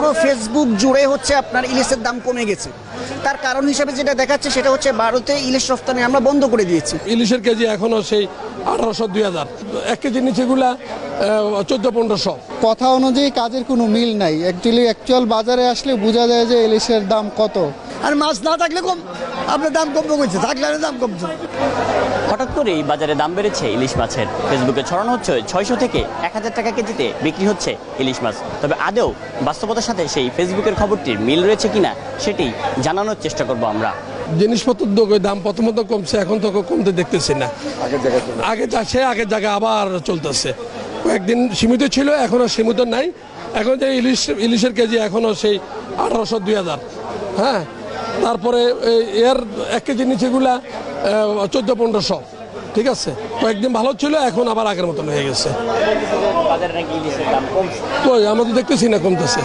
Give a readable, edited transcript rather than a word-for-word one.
পুরো ফেসবুক জুড়ে হচ্ছে আপনার ইলিশের দাম কমে গেছে। তার কারণ হিসেবে যেটা দেখাচ্ছে সেটা হচ্ছে ভারতে ইলিশ রপ্তানি আমরা বন্ধ করে দিয়েছি। ইলিশের কেজি এখনো সেই 1800-2000, 1 কেজির নিচেগুলা 1400-1500। কথা অনুযায়ী কাজের কোনো মিল নাই। অ্যাকচুয়াল বাজারে আসলে বোঝা যায় যে ইলিশের দাম কত। আর মাছ না থাকলে কম, আপনার দাম কম কমছে, থাকলে দাম কমছে। হঠাৎ করেই বাজারে দাম বেড়েছে ইলিশ মাছের। ফেসবুকে ছড়ানো হচ্ছে 600 থেকে 1000 টাকা কেজিতে বিক্রি হচ্ছে ইলিশ মাছ। তবে আদৌ বাস্তবতার সাথে সেই ফেসবুকের খবরটির মিল রয়েছে কিনা সেটি জানানোর চেষ্টা করব আমরা। জিনিসপত্রের দাম প্রথমত কমছে, এখন তো কমতে দেখতেছি না। আগের জায়গায় আবার চলতেছে। কয়েকদিন সীমিত ছিল, এখনো সীমিত নাই। এখন যে ইলিশের কেজি এখনো সেই 1800-2000। হ্যাঁ, তারপরে এর 1 কেজির নিচেগুলা 1400-1500। ঠিক আছে, কয়েকদিন ভালো ছিল, এখন আবার আগের মতন হয়ে গেছে। বাজারে নাকি ইলিশের দাম কমছে, তো আমরা তো দেখতেছি না কমতেছে।